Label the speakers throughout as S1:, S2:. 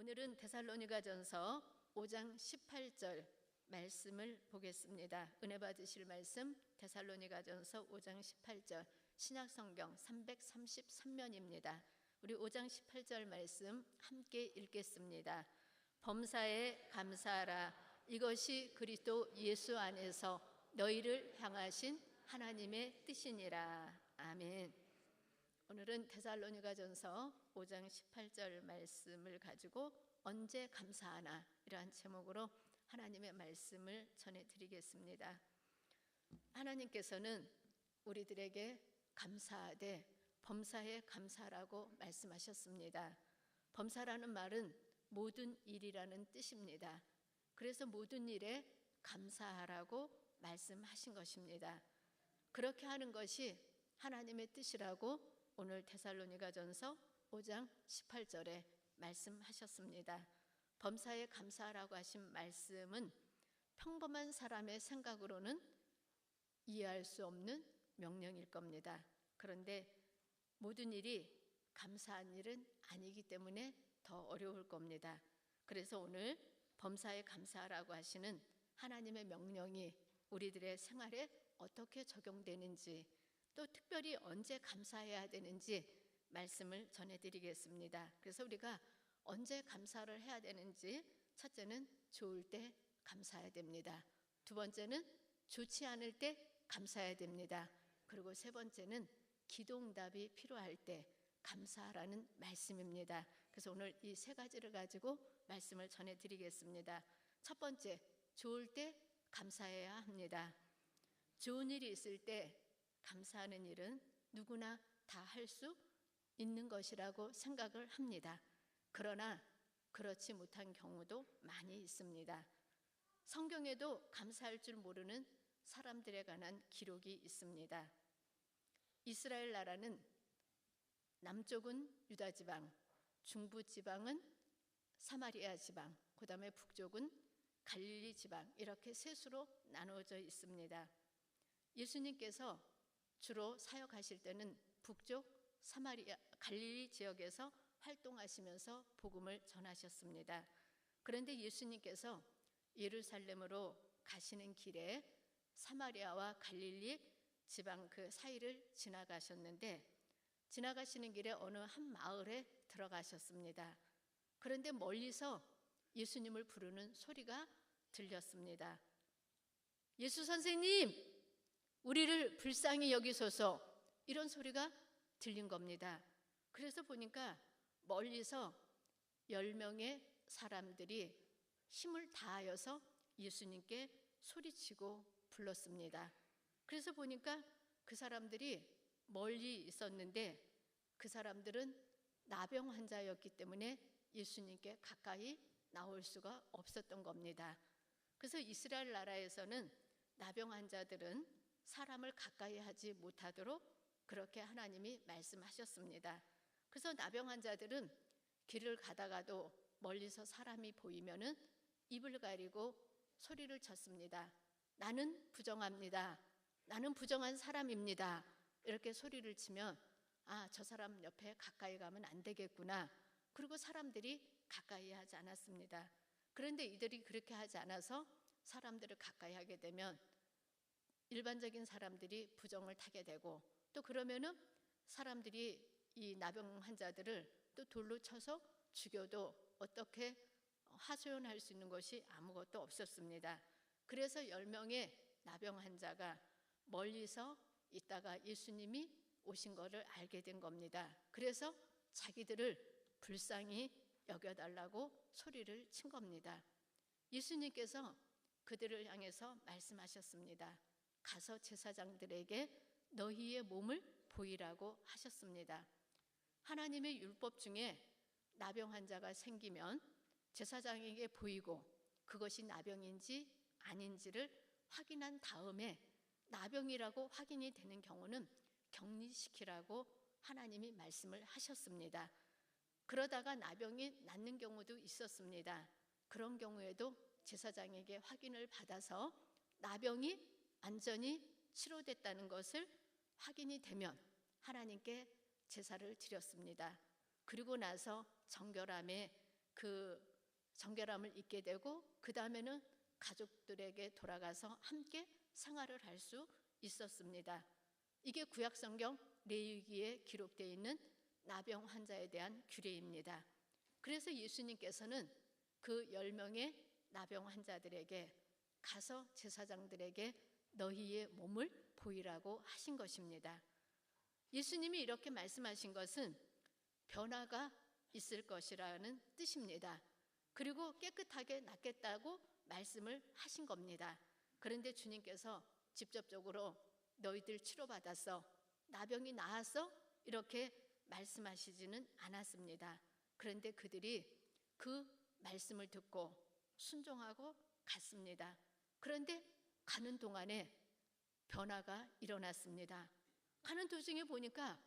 S1: 오늘은 데살로니가전서 5장 18절 말씀을 보겠습니다. 은혜 받으실 말씀 데살로니가전서 5장 18절 신약성경 333면입니다. 우리 5장 18절 말씀 함께 읽겠습니다. 범사에 감사하라. 이것이 그리스도 예수 안에서 너희를 향하신 하나님의 뜻이니라. 아멘. 오늘은 데살로니가전서 5장 18절 말씀을 가지고 언제 감사하나 이러한 제목으로 하나님의 말씀을 전해드리겠습니다. 하나님께서는 우리들에게 감사하되 범사에 감사라고 말씀하셨습니다. 범사라는 말은 모든 일이라는 뜻입니다. 그래서 모든 일에 감사하라고 말씀하신 것입니다. 그렇게 하는 것이 하나님의 뜻이라고 오늘 데살로니가전서 5장 18절에 말씀하셨습니다. 범사에 감사하라고 하신 말씀은 평범한 사람의 생각으로는 이해할 수 없는 명령일 겁니다. 그런데 모든 일이 감사한 일은 아니기 때문에 더 어려울 겁니다. 그래서 오늘 범사에 감사하라고 하시는 하나님의 명령이 우리들의 생활에 어떻게 적용되는지, 또 특별히 언제 감사해야 되는지 말씀을 전해드리겠습니다. 그래서 우리가 언제 감사를 해야 되는지, 첫째는 좋을 때 감사해야 됩니다. 두 번째는 좋지 않을 때 감사해야 됩니다. 그리고 세 번째는 기도응답이 필요할 때 감사하라는 말씀입니다. 그래서 오늘 이 세 가지를 가지고 말씀을 전해드리겠습니다. 첫 번째, 좋을 때 감사해야 합니다. 좋은 일이 있을 때 감사하는 일은 누구나 다 할 수 있는 것이라고 생각을 합니다. 그러나 그렇지 못한 경우도 많이 있습니다. 성경에도 감사할 줄 모르는 사람들에 관한 기록이 있습니다. 이스라엘 나라는 남쪽은 유다 지방, 중부 지방은 사마리아 지방, 그 다음에 북쪽은 갈릴리 지방, 이렇게 셋으로 나누어져 있습니다. 예수님께서 주로 사역하실 때는 북쪽 사마리아 갈릴리 지역에서 활동하시면서 복음을 전하셨습니다. 그런데 예수님께서 예루살렘으로 가시는 길에 사마리아와 갈릴리 지방 그 사이를 지나가셨는데, 지나가시는 길에 어느 한 마을에 들어가셨습니다. 그런데 멀리서 예수님을 부르는 소리가 들렸습니다. 예수 선생님, 우리를 불쌍히 여기소서, 이런 소리가 들린 겁니다. 그래서 보니까 멀리서 10명의 사람들이 힘을 다하여서 예수님께 소리치고 불렀습니다. 그래서 보니까 그 사람들이 멀리 있었는데 그 사람들은 나병 환자였기 때문에 예수님께 가까이 나올 수가 없었던 겁니다. 그래서 이스라엘 나라에서는 나병 환자들은 사람을 가까이 하지 못하도록 그렇게 하나님이 말씀하셨습니다. 그래서 나병 환자들은 길을 가다가도 멀리서 사람이 보이면은 입을 가리고 소리를 쳤습니다. 나는 부정합니다. 나는 부정한 사람입니다. 이렇게 소리를 치면 저 사람 옆에 가까이 가면 안 되겠구나. 그리고 사람들이 가까이 하지 않았습니다. 그런데 이들이 그렇게 하지 않아서 사람들을 가까이 하게 되면 일반적인 사람들이 부정을 타게 되고, 또 그러면은 사람들이 이 나병 환자들을 또 돌로 쳐서 죽여도 어떻게 하소연할 수 있는 것이 아무것도 없었습니다. 그래서 10명의 나병 환자가 멀리서 있다가 예수님이 오신 것을 알게 된 겁니다. 그래서 자기들을 불쌍히 여겨달라고 소리를 친 겁니다. 예수님께서 그들을 향해서 말씀하셨습니다. 가서 제사장들에게 너희의 몸을 보이라고 하셨습니다. 하나님의 율법 중에 나병 환자가 생기면 제사장에게 보이고 그것이 나병인지 아닌지를 확인한 다음에 나병이라고 확인이 되는 경우는 격리시키라고 하나님이 말씀을 하셨습니다. 그러다가 나병이 낫는 경우도 있었습니다. 그런 경우에도 제사장에게 확인을 받아서 나병이 완전히 치료됐다는 것을 확인이 되면 하나님께 제사를 드렸습니다. 그리고 나서 정결함에 그 정결함을 잊게 되고 그 다음에는 가족들에게 돌아가서 함께 생활을 할 수 있었습니다. 이게 구약성경 레위기에 기록되어 있는 나병 환자에 대한 규례입니다. 그래서 예수님께서는 그 10명의 나병 환자들에게 가서 제사장들에게 너희의 몸을 보이라고 하신 것입니다. 예수님이 이렇게 말씀하신 것은 변화가 있을 것이라는 뜻입니다. 그리고 깨끗하게 낫겠다고 말씀을 하신 겁니다. 그런데 주님께서 직접적으로 너희들 치료받았어, 나병이 나았어, 이렇게 말씀하시지는 않았습니다. 그런데 그들이 그 말씀을 듣고 순종하고 갔습니다. 그런데 가는 동안에 변화가 일어났습니다. 가는 도중에 보니까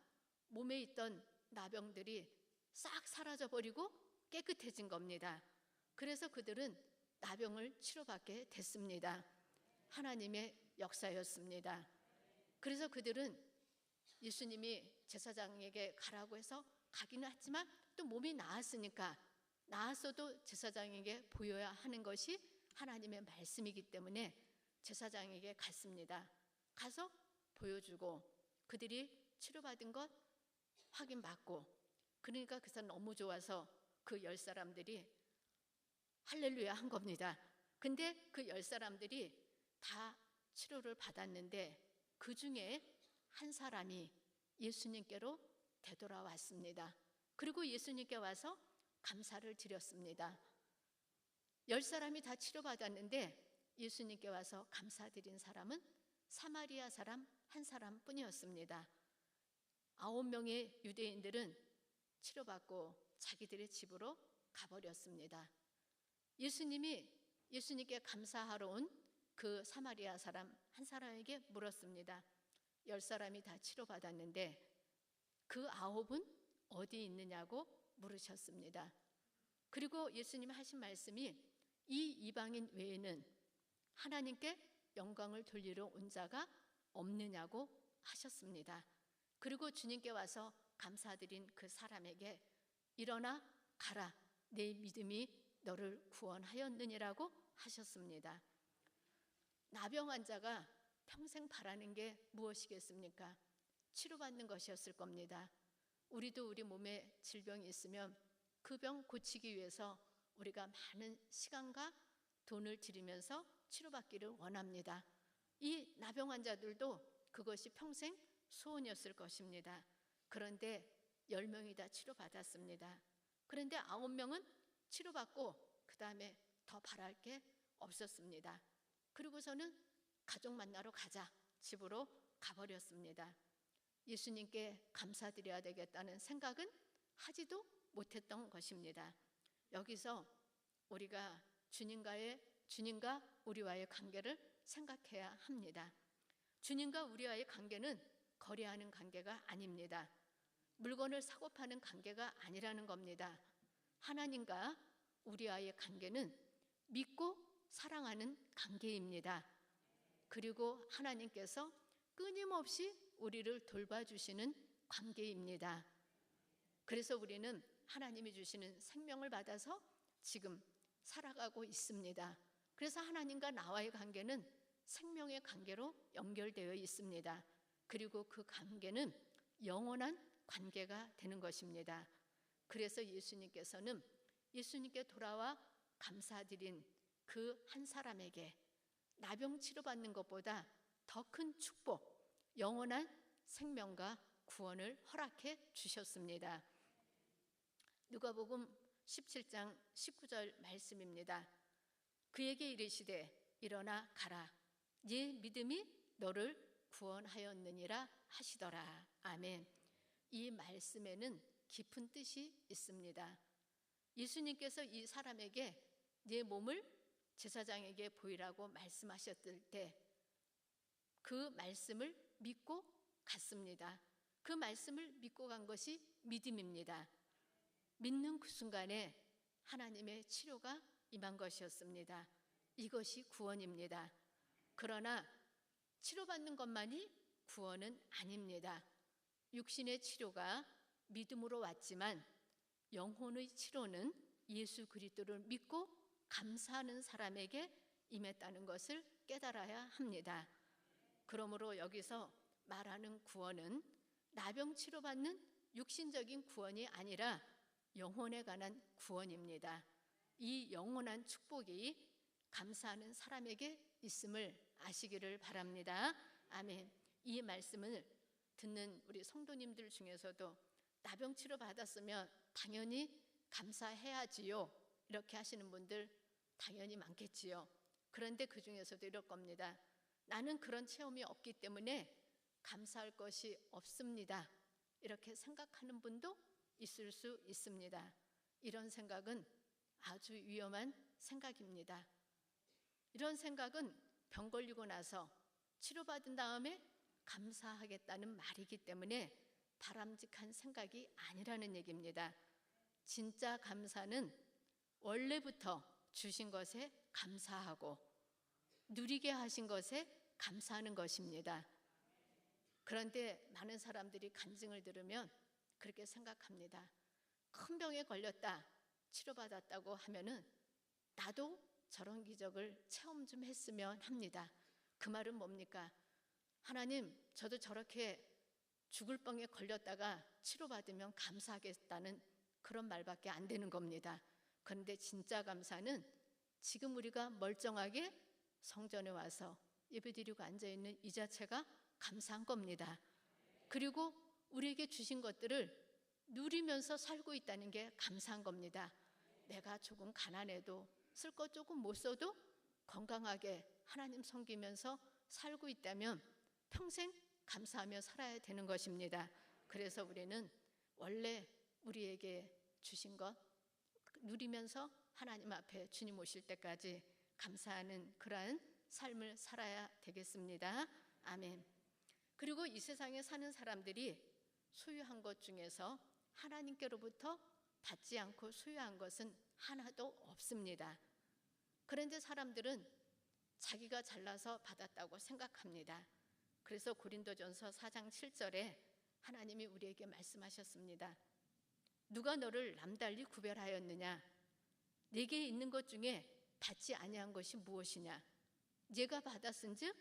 S1: 몸에 있던 나병들이 싹 사라져버리고 깨끗해진 겁니다. 그래서 그들은 나병을 치료받게 됐습니다. 하나님의 역사였습니다. 그래서 그들은 예수님이 제사장에게 가라고 해서 가기는 했지만 또 몸이 나았으니까 나았어도 제사장에게 보여야 하는 것이 하나님의 말씀이기 때문에 제사장에게 갔습니다. 가서 보여주고 그들이 치료받은 것 확인받고, 그러니까 그래서 너무 좋아서 그 10사람들이 할렐루야 한 겁니다. 근데 그 10사람들이 다 치료를 받았는데 그 중에 한 사람이 예수님께로 되돌아왔습니다. 그리고 예수님께 와서 감사를 드렸습니다. 10사람이 다 치료받았는데 예수님께 와서 감사드린 사람은 사마리아 사람 한 사람뿐이었습니다. 9명의 유대인들은 치료받고 자기들의 집으로 가버렸습니다. 예수님께 감사하러 온 그 사마리아 사람 한 사람에게 물었습니다. 10사람이 다 치료받았는데 그 9은 어디 있느냐고 물으셨습니다. 그리고 예수님 하신 말씀이 이 이방인 외에는 하나님께 영광을 돌리러 온 자가 없느냐고 하셨습니다. 그리고 주님께 와서 감사드린 그 사람에게 일어나 가라, 내 믿음이 너를 구원하였느니라고 하셨습니다. 나병 환자가 평생 바라는 게 무엇이겠습니까? 치료받는 것이었을 겁니다. 우리도 우리 몸에 질병이 있으면 그 병 고치기 위해서 우리가 많은 시간과 돈을 들이면서 치료받기를 원합니다. 이 나병 환자들도 그것이 평생 소원이었을 것입니다. 그런데 10명이 다 치료받았습니다. 그런데 9명은 치료받고 그 다음에 더 바랄 게 없었습니다. 그리고서는 가족 만나러 가자, 집으로 가버렸습니다. 예수님께 감사드려야 되겠다는 생각은 하지도 못했던 것입니다. 여기서 우리가 주님과 우리와의 관계를 생각해야 합니다. 주님과 우리와의 관계는 거래하는 관계가 아닙니다. 물건을 사고 파는 관계가 아니라는 겁니다. 하나님과 우리와의 관계는 믿고 사랑하는 관계입니다. 그리고 하나님께서 끊임없이 우리를 돌봐주시는 관계입니다. 그래서 우리는 하나님이 주시는 생명을 받아서 지금 살아가고 있습니다. 그래서 하나님과 나와의 관계는 생명의 관계로 연결되어 있습니다. 그리고 그 관계는 영원한 관계가 되는 것입니다. 그래서 예수님께서는 예수님께 돌아와 감사드린 그 한 사람에게 나병 치료받는 것보다 더 큰 축복, 영원한 생명과 구원을 허락해 주셨습니다. 누가복음 17장 19절 말씀입니다. 그에게 이르시되 일어나 가라, 네 믿음이 너를 구원하였느니라 하시더라. 아멘. 이 말씀에는 깊은 뜻이 있습니다. 예수님께서 이 사람에게 네 몸을 제사장에게 보이라고 말씀하셨을 때 그 말씀을 믿고 갔습니다. 그 말씀을 믿고 간 것이 믿음입니다. 믿는 그 순간에 하나님의 치료가 임한 것이었습니다. 이것이 구원입니다. 그러나 치료받는 것만이 구원은 아닙니다. 육신의 치료가 믿음으로 왔지만 영혼의 치료는 예수 그리스도를 믿고 감사하는 사람에게 임했다는 것을 깨달아야 합니다. 그러므로 여기서 말하는 구원은 나병 치료받는 육신적인 구원이 아니라 영혼에 관한 구원입니다. 이 영원한 축복이 감사하는 사람에게 있음을 아시기를 바랍니다. 아멘. 이 말씀을 듣는 우리 성도님들 중에서도 나병 치료 받았으면 당연히 감사해야지요, 이렇게 하시는 분들 당연히 많겠지요. 그런데 그 중에서도 이럴 겁니다. 나는 그런 체험이 없기 때문에 감사할 것이 없습니다, 이렇게 생각하는 분도 있을 수 있습니다. 이런 생각은 아주 위험한 생각입니다. 이런 생각은 병 걸리고 나서 치료받은 다음에 감사하겠다는 말이기 때문에 바람직한 생각이 아니라는 얘기입니다. 진짜 감사는 원래부터 주신 것에 감사하고 누리게 하신 것에 감사하는 것입니다. 그런데 많은 사람들이 간증을 들으면 그렇게 생각합니다. 큰 병에 걸렸다, 치료받았다고 하면은 나도 저런 기적을 체험 좀 했으면 합니다. 그 말은 뭡니까? 하나님, 저도 저렇게 죽을 병에 걸렸다가 치료받으면 감사하겠다는 그런 말밖에 안 되는 겁니다. 그런데 진짜 감사는 지금 우리가 멀쩡하게 성전에 와서 예배드리고 앉아있는 이 자체가 감사한 겁니다. 그리고 우리에게 주신 것들을 누리면서 살고 있다는 게 감사한 겁니다. 내가 조금 가난해도 쓸 것 조금 못 써도 건강하게 하나님 섬기면서 살고 있다면 평생 감사하며 살아야 되는 것입니다. 그래서 우리는 원래 우리에게 주신 것 누리면서 하나님 앞에 주님 오실 때까지 감사하는 그러한 삶을 살아야 되겠습니다. 아멘. 그리고 이 세상에 사는 사람들이 소유한 것 중에서 하나님께로부터 받지 않고 소유한 것은 하나도 없습니다. 그런데 사람들은 자기가 잘나서 받았다고 생각합니다. 그래서 고린도전서 4장 7절에 하나님이 우리에게 말씀하셨습니다. 누가 너를 남달리 구별하였느냐? 내게 있는 것 중에 받지 아니한 것이 무엇이냐? 네가 받았은즉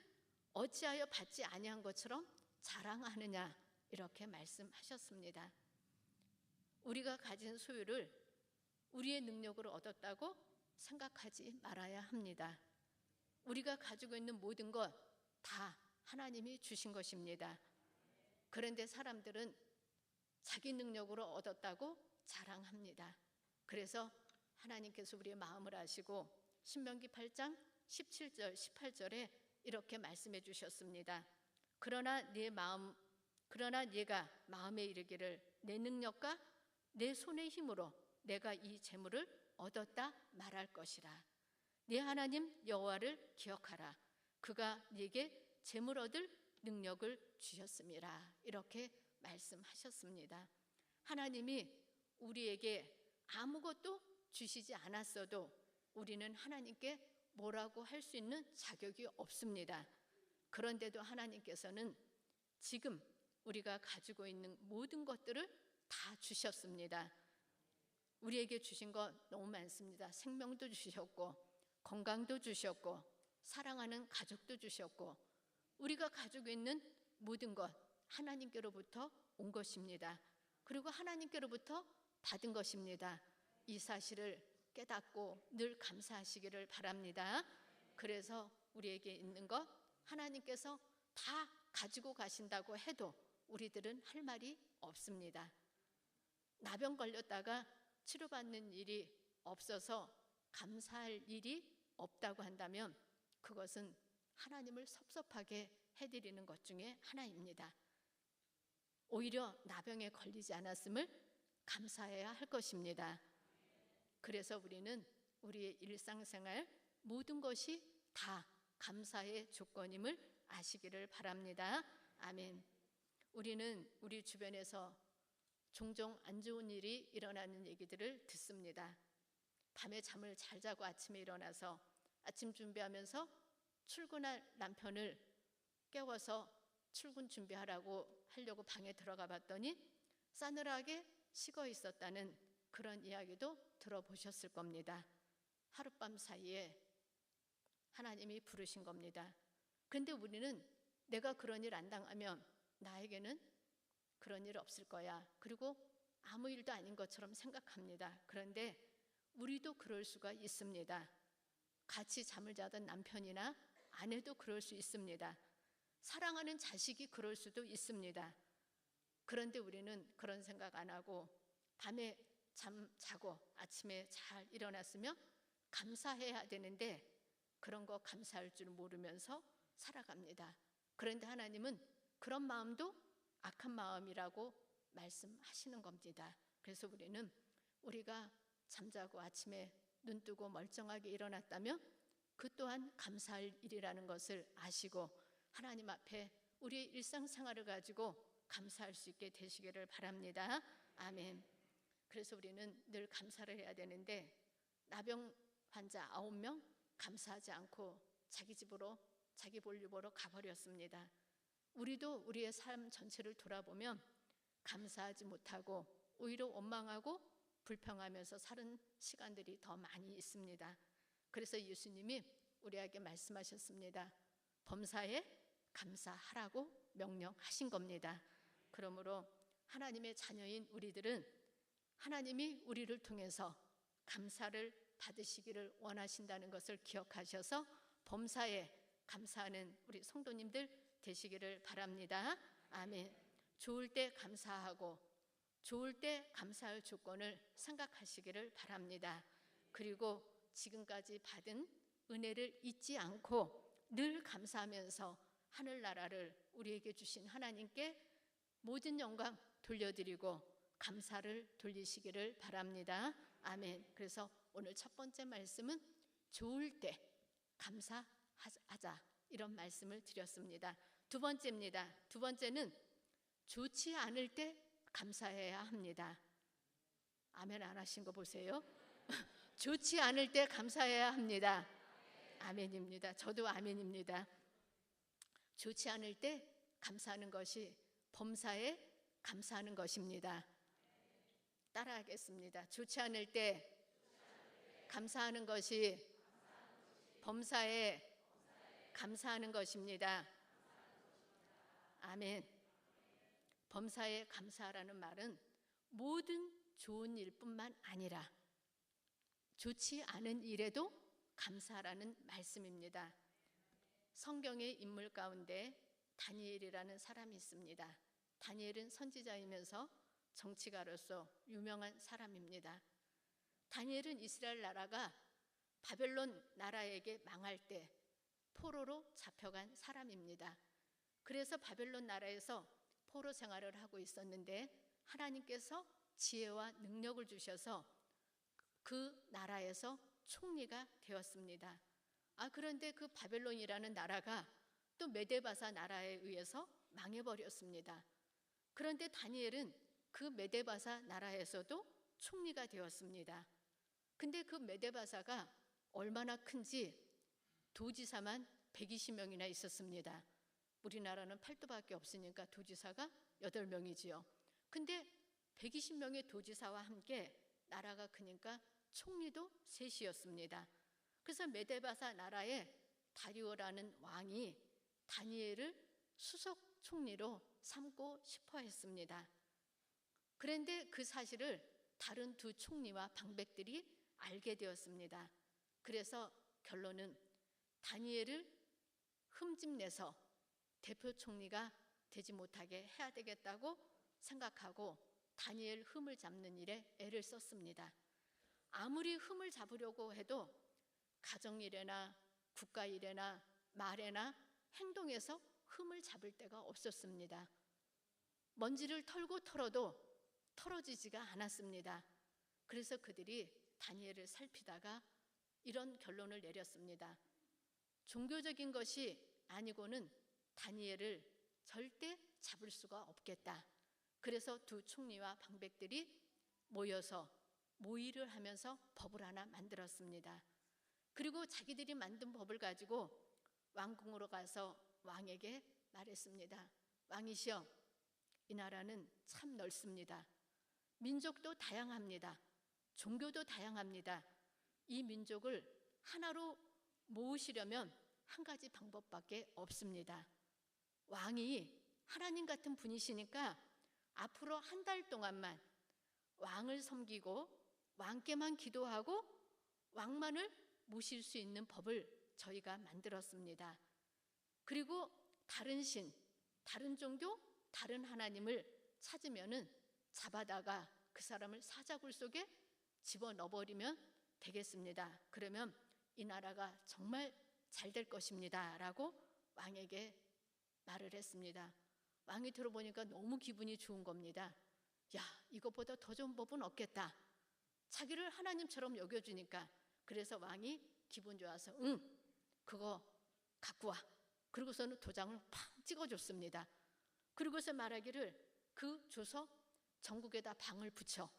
S1: 어찌하여 받지 아니한 것처럼 자랑하느냐? 이렇게 말씀하셨습니다. 우리가 가진 소유를 우리의 능력으로 얻었다고 생각하지 말아야 합니다. 우리가 가지고 있는 모든 것 다 하나님이 주신 것입니다. 그런데 사람들은 자기 능력으로 얻었다고 자랑합니다. 그래서 하나님께서 우리의 마음을 아시고 신명기 8장 17절 18절에 이렇게 말씀해 주셨습니다. 그러나 네가 마음에 이르기를 내 능력과 내 손의 힘으로 내가 이 재물을 얻었다 말할 것이라. 네 하나님 여호와를 기억하라. 그가 네게 재물 얻을 능력을 주셨음이라. 이렇게 말씀하셨습니다. 하나님이 우리에게 아무것도 주시지 않았어도 우리는 하나님께 뭐라고 할 수 있는 자격이 없습니다. 그런데도 하나님께서는 지금 우리가 가지고 있는 모든 것들을 다 주셨습니다. 우리에게 주신 것 너무 많습니다. 생명도 주셨고 건강도 주셨고 사랑하는 가족도 주셨고 우리가 가지고 있는 모든 것 하나님께로부터 온 것입니다. 그리고 하나님께로부터 받은 것입니다. 이 사실을 깨닫고 늘 감사하시기를 바랍니다. 그래서 우리에게 있는 것 하나님께서 다 가지고 가신다고 해도 우리들은 할 말이 없습니다. 나병 걸렸다가 치료받는 일이 없어서 감사할 일이 없다고 한다면 그것은 하나님을 섭섭하게 해드리는 것 중에 하나입니다. 오히려 나병에 걸리지 않았음을 감사해야 할 것입니다. 그래서 우리는 우리의 일상생활 모든 것이 다 감사의 조건임을 아시기를 바랍니다. 아멘. 우리는 우리 주변에서 종종 안 좋은 일이 일어나는 얘기들을 듣습니다. 밤에 잠을 잘 자고 아침에 일어나서 아침 준비하면서 출근할 남편을 깨워서 출근 준비하려고 방에 들어가 봤더니 싸늘하게 식어 있었다는 그런 이야기도 들어보셨을 겁니다. 하룻밤 사이에 하나님이 부르신 겁니다. 근데 우리는 내가 그런 일 안 당하면 나에게는 그런 일 없을 거야. 그리고 아무 일도 아닌 것처럼 생각합니다. 그런데 우리도 그럴 수가 있습니다. 같이 잠을 자던 남편이나 아내도 그럴 수 있습니다. 사랑하는 자식이 그럴 수도 있습니다. 그런데 우리는 그런 생각 안 하고 밤에 잠 자고 아침에 잘 일어났으면 감사해야 되는데 그런 거 감사할 줄 모르면서 살아갑니다. 그런데 하나님은 그런 마음도 악한 마음이라고 말씀하시는 겁니다. 그래서 우리는 우리가 잠자고 아침에 눈 뜨고 멀쩡하게 일어났다면 그 또한 감사할 일이라는 것을 아시고 하나님 앞에 우리의 일상생활을 가지고 감사할 수 있게 되시기를 바랍니다. 아멘. 그래서 우리는 늘 감사를 해야 되는데 나병 환자 9명 감사하지 않고 자기 집으로 자기 볼일 보러 가버렸습니다. 우리도 우리의 삶 전체를 돌아보면 감사하지 못하고 오히려 원망하고 불평하면서 사는 시간들이 더 많이 있습니다. 그래서 예수님이 우리에게 말씀하셨습니다. 범사에 감사하라고 명령하신 겁니다. 그러므로 하나님의 자녀인 우리들은 하나님이 우리를 통해서 감사를 받으시기를 원하신다는 것을 기억하셔서 범사에 감사하는 우리 성도님들 되시기를 바랍니다. 아멘. 좋을 때 감사하고 좋을 때 감사할 조건을 생각하시기를 바랍니다. 그리고 지금까지 받은 은혜를 잊지 않고 늘 감사하면서 하늘나라를 우리에게 주신 하나님께 모든 영광 돌려드리고 감사를 돌리시기를 바랍니다. 아멘. 그래서 오늘 첫 번째 말씀은 좋을 때 감사하자 이런 말씀을 드렸습니다. 두 번째입니다. 두 번째는 좋지 않을 때 감사해야 합니다. 아멘 안 하신 거 보세요. 좋지 않을 때 감사해야 합니다. 아멘입니다. 저도 아멘입니다. 좋지 않을 때 감사하는 것이 범사에 감사하는 것입니다. 따라하겠습니다. 좋지 않을 때 감사하는 것이 범사에 감사하는 것입니다. 아멘. 범사에 감사하라는 말은 모든 좋은 일뿐만 아니라 좋지 않은 일에도 감사하라는 말씀입니다. 성경의 인물 가운데 다니엘이라는 사람이 있습니다. 다니엘은 선지자이면서 정치가로서 유명한 사람입니다. 다니엘은 이스라엘 나라가 바벨론 나라에게 망할 때 포로로 잡혀간 사람입니다. 그래서 바벨론 나라에서 포로 생활을 하고 있었는데 하나님께서 지혜와 능력을 주셔서 그 나라에서 총리가 되었습니다. 그런데 그 바벨론이라는 나라가 또 메데바사 나라에 의해서 망해버렸습니다. 그런데 다니엘은 그 메데바사 나라에서도 총리가 되었습니다. 근데 그 메데바사가 얼마나 큰지 도지사만 120명이나 있었습니다. 우리나라는 8도밖에 없으니까 도지사가 8명이지요. 근데 120명의 도지사와 함께 나라가 크니까 총리도 셋이었습니다. 그래서 메데바사 나라에 다리오라는 왕이 다니엘을 수석 총리로 삼고 싶어 했습니다. 그런데 그 사실을 다른 두 총리와 방백들이 알게 되었습니다. 그래서 결론은 다니엘을 흠집내서 대표 총리가 되지 못하게 해야 되겠다고 생각하고 다니엘 흠을 잡는 일에 애를 썼습니다. 아무리 흠을 잡으려고 해도 가정일에나 국가일에나 말에나 행동에서 흠을 잡을 데가 없었습니다. 먼지를 털고 털어도 털어지지가 않았습니다. 그래서 그들이 다니엘을 살피다가 이런 결론을 내렸습니다. 종교적인 것이 아니고는 다니엘을 절대 잡을 수가 없겠다. 그래서 두 총리와 방백들이 모여서 모의를 하면서 법을 하나 만들었습니다. 그리고 자기들이 만든 법을 가지고 왕궁으로 가서 왕에게 말했습니다. 왕이시여, 이 나라는 참 넓습니다. 민족도 다양합니다. 종교도 다양합니다. 이 민족을 하나로 모으시려면 한 가지 방법밖에 없습니다. 왕이 하나님 같은 분이시니까 앞으로 한 달 동안만 왕을 섬기고 왕께만 기도하고 왕만을 모실 수 있는 법을 저희가 만들었습니다. 그리고 다른 신, 다른 종교, 다른 하나님을 찾으면은 잡아다가 그 사람을 사자굴 속에 집어넣어버리면 되겠습니다. 그러면 이 나라가 정말 잘 될 것입니다 라고 왕에게 말을 했습니다. 왕이 들어보니까 너무 기분이 좋은 겁니다. 야, 이것보다 더 좋은 법은 없겠다. 자기를 하나님처럼 여겨주니까. 그래서 왕이 기분 좋아서 응, 그거 갖고 와. 그리고서는 도장을 팍 찍어줬습니다. 그리고서 말하기를 그 줘서 전국에다 방을 붙여.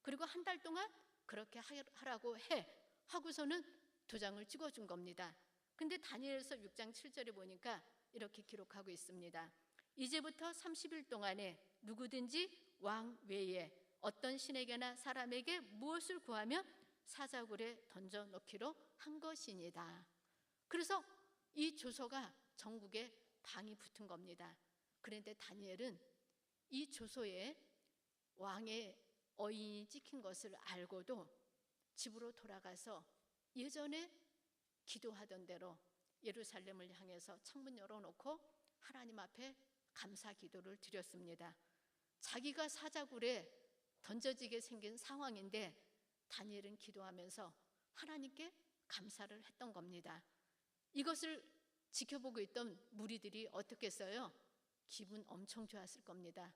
S1: 그리고 한 달 동안 그렇게 하라고 해. 하고서는 도장을 찍어준 겁니다. 근데 다니엘서 6장 7절에 보니까 이렇게 기록하고 있습니다. 이제부터 30일 동안에 누구든지 왕 외에 어떤 신에게나 사람에게 무엇을 구하면 사자굴에 던져 넣기로 한 것이니다. 그래서 이 조서가 전국에 방이 붙은 겁니다. 그런데 다니엘은 이 조서에 왕의 어인이 찍힌 것을 알고도 집으로 돌아가서 예전에 기도하던 대로 예루살렘을 향해서 창문 열어놓고 하나님 앞에 감사 기도를 드렸습니다. 자기가 사자굴에 던져지게 생긴 상황인데 다니엘은 기도하면서 하나님께 감사를 했던 겁니다. 이것을 지켜보고 있던 무리들이 어떻겠어요? 기분 엄청 좋았을 겁니다.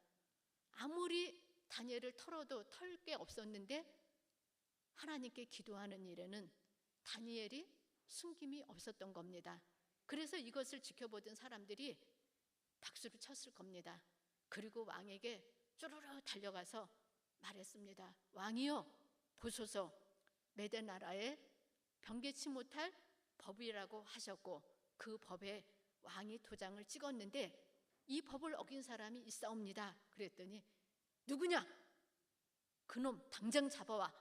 S1: 아무리 다니엘을 털어도 털 게 없었는데 하나님께 기도하는 일에는 다니엘이 숨김이 없었던 겁니다. 그래서 이것을 지켜보던 사람들이 박수를 쳤을 겁니다. 그리고 왕에게 쪼르르 달려가서 말했습니다. 왕이여, 보소서, 메대 나라에 변개치 못할 법이라고 하셨고 그 법에 왕이 도장을 찍었는데 이 법을 어긴 사람이 있사옵니다. 그랬더니 누구냐? 그놈 당장 잡아와.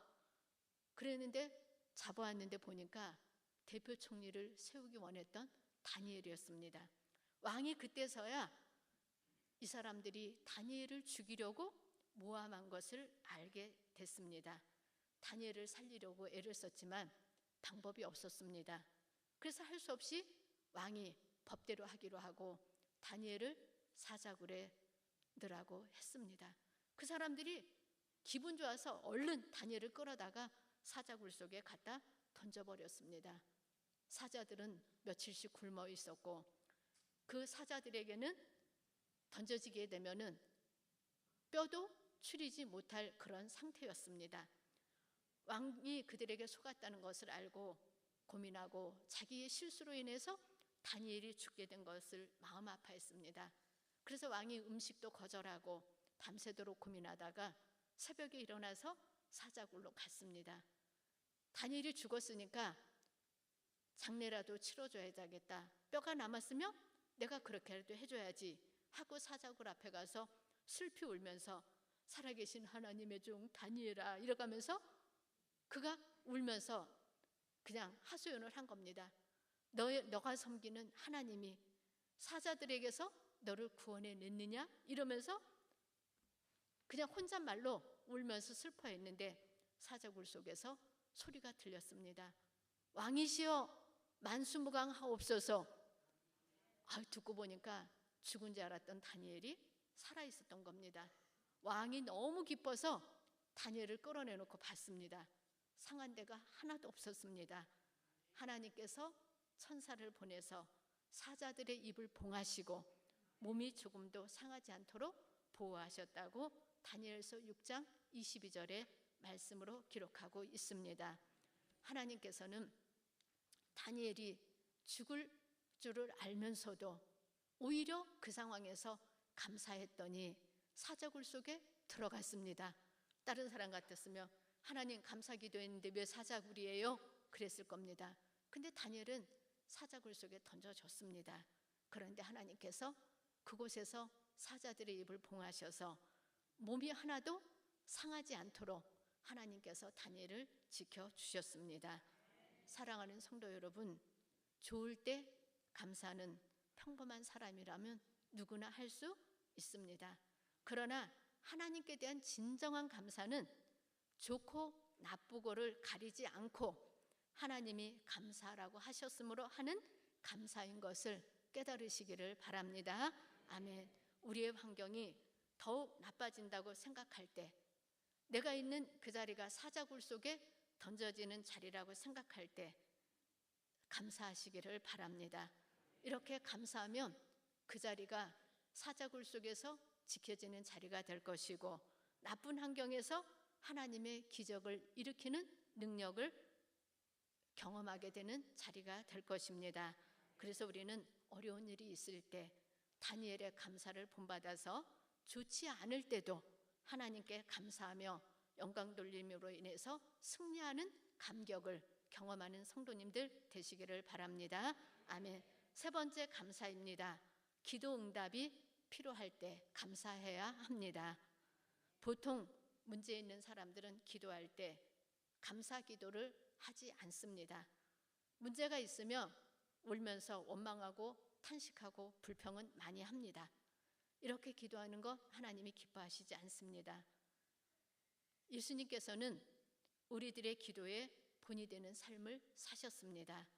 S1: 그랬는데 잡아왔는데 보니까 대표 총리를 세우기 원했던 다니엘이었습니다. 왕이 그때서야 이 사람들이 다니엘을 죽이려고 모함한 것을 알게 됐습니다. 다니엘을 살리려고 애를 썼지만 방법이 없었습니다. 그래서 할 수 없이 왕이 법대로 하기로 하고 다니엘을 사자굴에 넣으라고 했습니다. 그 사람들이 기분 좋아서 얼른 다니엘을 끌어다가 사자굴 속에 갖다 던져버렸습니다. 사자들은 며칠씩 굶어 있었고 그 사자들에게는 던져지게 되면은 뼈도 추리지 못할 그런 상태였습니다. 왕이 그들에게 속았다는 것을 알고 고민하고 자기의 실수로 인해서 다니엘이 죽게 된 것을 마음 아파했습니다. 그래서 왕이 음식도 거절하고 밤새도록 고민하다가 새벽에 일어나서 사자굴로 갔습니다. 다니엘이 죽었으니까 장례라도 치러줘야겠다. 뼈가 남았으면 내가 그렇게라도 해줘야지 하고 사자굴 앞에 가서 슬피 울면서 살아계신 하나님의 종 다니엘아 이러가면서 그가 울면서 그냥 하소연을 한 겁니다. 너가 섬기는 하나님이 사자들에게서 너를 구원해 냈느냐? 이러면서 그냥 혼잣말로 울면서 슬퍼했는데 사자굴 속에서 소리가 들렸습니다. 왕이시여 만수무강하옵소서. 듣고 보니까 죽은 줄 알았던 다니엘이 살아있었던 겁니다. 왕이 너무 기뻐서 다니엘을 끌어내놓고 봤습니다. 상한 데가 하나도 없었습니다. 하나님께서 천사를 보내서 사자들의 입을 봉하시고 몸이 조금도 상하지 않도록 보호하셨다고 다니엘서 6장 22절의 말씀으로 기록하고 있습니다. 하나님께서는 다니엘이 죽을 줄을 알면서도 오히려 그 상황에서 감사했더니 사자굴 속에 들어갔습니다. 다른 사람 같았으면 하나님 감사 기도했는데 왜 사자굴이에요? 그랬을 겁니다. 근데 다니엘은 사자굴 속에 던져졌습니다. 그런데 하나님께서 그곳에서 사자들의 입을 봉하셔서 몸이 하나도 상하지 않도록 하나님께서 다니엘을 지켜주셨습니다. 사랑하는 성도 여러분, 좋을 때 감사는 평범한 사람이라면 누구나 할 수 있습니다. 그러나 하나님께 대한 진정한 감사는 좋고 나쁘고를 가리지 않고 하나님이 감사라고 하셨으므로 하는 감사인 것을 깨달으시기를 바랍니다. 아멘. 우리의 환경이 더욱 나빠진다고 생각할 때, 내가 있는 그 자리가 사자굴 속에 던져지는 자리라고 생각할 때 감사하시기를 바랍니다. 이렇게 감사하면 그 자리가 사자굴 속에서 지켜지는 자리가 될 것이고, 나쁜 환경에서 하나님의 기적을 일으키는 능력을 경험하게 되는 자리가 될 것입니다. 그래서 우리는 어려운 일이 있을 때 다니엘의 감사를 본받아서 좋지 않을 때도 하나님께 감사하며 영광 돌림으로 인해서 승리하는 감격을 경험하는 성도님들 되시기를 바랍니다. 아멘. 세 번째 감사입니다. 기도 응답이 필요할 때 감사해야 합니다. 보통 문제 있는 사람들은 기도할 때 감사 기도를 하지 않습니다. 문제가 있으면 울면서 원망하고 탄식하고 불평은 많이 합니다. 이렇게 기도하는 것 하나님이 기뻐하시지 않습니다. 예수님께서는 우리들의 기도에 본이 되는 삶을 사셨습니다.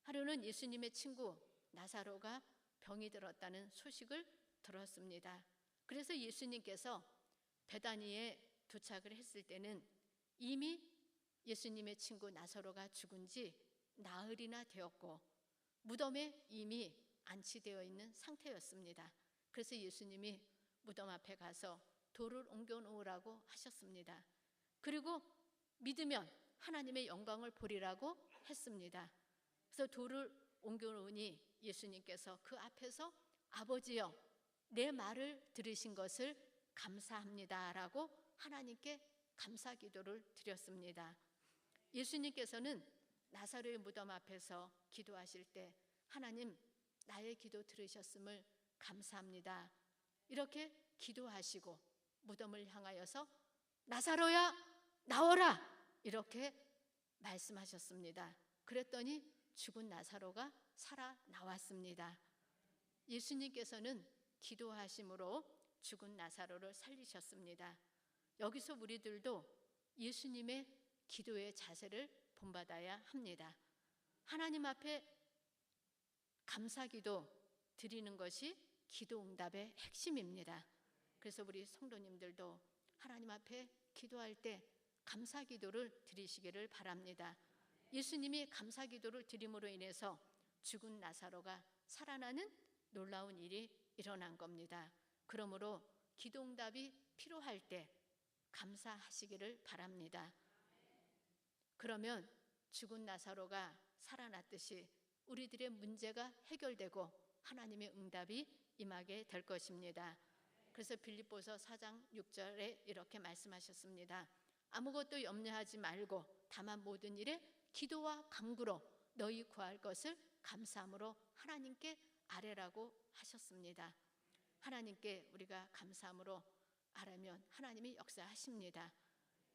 S1: 하루는 예수님의 친구 나사로가 병이 들었다는 소식을 들었습니다. 그래서 예수님께서 베다니에 도착을 했을 때는 이미 예수님의 친구 나사로가 죽은 지 나흘이나 되었고 무덤에 이미 안치되어 있는 상태였습니다. 그래서 예수님이 무덤 앞에 가서 돌을 옮겨 놓으라고 하셨습니다. 그리고 믿으면 하나님의 영광을 보리라고 했습니다. 그래서 돌을 옮겨 놓으니 예수님께서 그 앞에서 아버지여, 내 말을 들으신 것을 감사합니다라고 하나님께 감사 기도를 드렸습니다. 예수님께서는 나사로의 무덤 앞에서 기도하실 때 하나님, 나의 기도 들으셨음을 감사합니다. 이렇게 기도하시고 무덤을 향하여서 나사로야 나오라 이렇게 말씀하셨습니다. 그랬더니 죽은 나사로가 살아나왔습니다. 예수님께서는 기도하심으로 죽은 나사로를 살리셨습니다. 여기서 우리들도 예수님의 기도의 자세를 본받아야 합니다. 하나님 앞에 감사기도 드리는 것이 기도 응답의 핵심입니다. 그래서 우리 성도님들도 하나님 앞에 기도할 때 감사기도를 드리시기를 바랍니다. 예수님이 감사기도를 드림으로 인해서 죽은 나사로가 살아나는 놀라운 일이 일어난 겁니다. 그러므로 기도 응답이 필요할 때 감사하시기를 바랍니다. 그러면 죽은 나사로가 살아났듯이 우리들의 문제가 해결되고 하나님의 응답이 임하게 될 것입니다. 그래서 빌립보서 4장 6절에 이렇게 말씀하셨습니다. 아무것도 염려하지 말고 다만 모든 일에 기도와 간구로 너희 구할 것을 감사함으로 하나님께 아뢰라고 하셨습니다. 하나님께 우리가 감사함으로 아뢰면 하나님이 역사하십니다.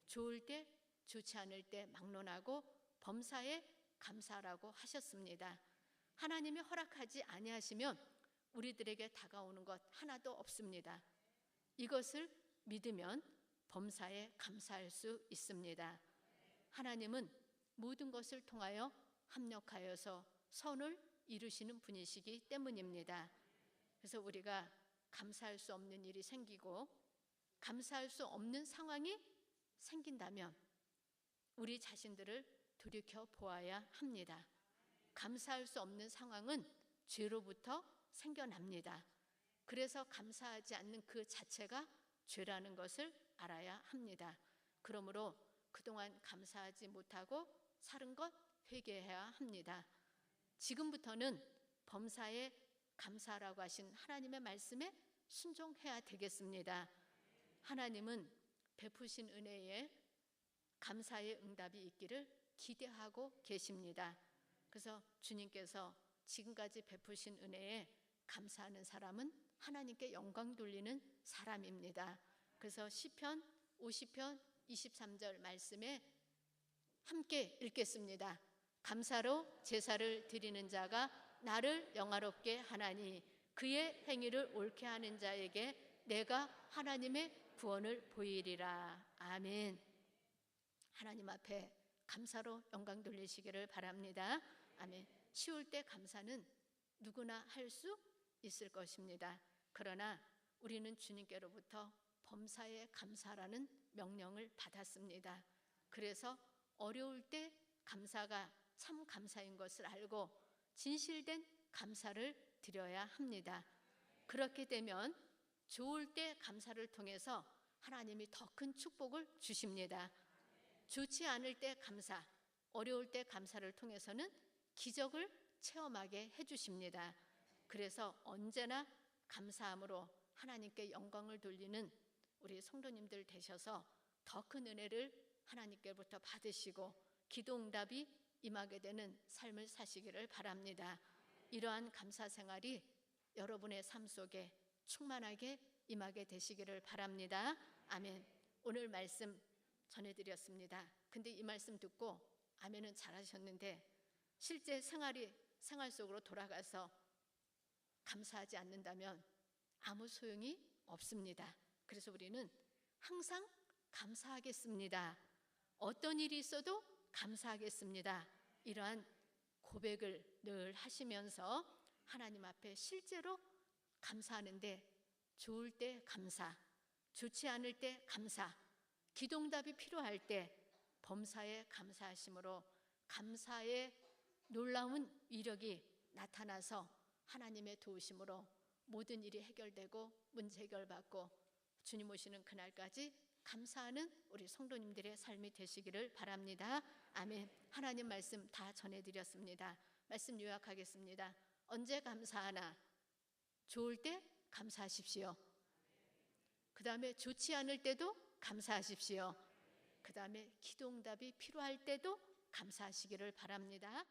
S1: 좋을 때 좋지 않을 때 막론하고 범사에 감사라고 하셨습니다. 하나님이 허락하지 아니하시면 우리들에게 다가오는 것 하나도 없습니다. 이것을 믿으면 범사에 감사할 수 있습니다. 하나님은 모든 것을 통하여 합력하여서 선을 이루시는 분이시기 때문입니다. 그래서 우리가 감사할 수 없는 일이 생기고 감사할 수 없는 상황이 생긴다면 우리 자신들을 돌이켜 보아야 합니다. 감사할 수 없는 상황은 죄로부터 생겨납니다. 그래서 감사하지 않는 그 자체가 죄라는 것을 알아야 합니다. 그러므로 그동안 감사하지 못하고 살은 것 회개해야 합니다. 지금부터는 범사에 감사라고 하신 하나님의 말씀에 순종해야 되겠습니다. 하나님은 베푸신 은혜에 감사의 응답이 있기를 기대하고 계십니다. 그래서 주님께서 지금까지 베푸신 은혜에 감사하는 사람은 하나님께 영광 돌리는 사람입니다. 그래서 시편 50편 23절 말씀에 함께 읽겠습니다. 감사로 제사를 드리는 자가 나를 영화롭게 하나니 그의 행위를 옳게 하는 자에게 내가 하나님의 구원을 보이리라. 아멘. 하나님 앞에 감사로 영광 돌리시기를 바랍니다. 아멘. 쉬울 때 감사는 누구나 할 수 있을 것입니다. 그러나 우리는 주님께로부터 범사에 감사라는 명령을 받았습니다. 그래서 어려울 때 감사가 참 감사인 것을 알고 진실된 감사를 드려야 합니다. 그렇게 되면 좋을 때 감사를 통해서 하나님이 더 큰 축복을 주십니다. 좋지 않을 때 감사, 어려울 때 감사를 통해서는 기적을 체험하게 해주십니다. 그래서 언제나 감사함으로 하나님께 영광을 돌리는 우리 성도님들 되셔서 더 큰 은혜를 하나님께로부터 받으시고 기도 응답이 임하게 되는 삶을 사시기를 바랍니다. 이러한 감사 생활이 여러분의 삶 속에 충만하게 임하게 되시기를 바랍니다. 아멘. 오늘 말씀 전해드렸습니다. 근데 이 말씀 듣고 아멘은 잘하셨는데 실제 생활 속으로 돌아가서 감사하지 않는다면 아무 소용이 없습니다. 그래서 우리는 항상 감사하겠습니다. 어떤 일이 있어도 감사하겠습니다. 이러한 고백을 늘 하시면서 하나님 앞에 실제로 감사하는데 좋을 때 감사, 좋지 않을 때 감사, 기도응답이 필요할 때 범사에 감사하심으로 감사의 놀라운 위력이 나타나서 하나님의 도우심으로 모든 일이 해결되고 문제 해결받고 주님 오시는 그날까지 감사하는 우리 성도님들의 삶이 되시기를 바랍니다. 아멘. 하나님 말씀 다 전해드렸습니다. 말씀 요약하겠습니다. 언제 감사하나? 좋을 때 감사하십시오. 그 다음에 좋지 않을 때도 감사하십시오. 그 다음에 기도응답이 필요할 때도 감사하시기를 바랍니다.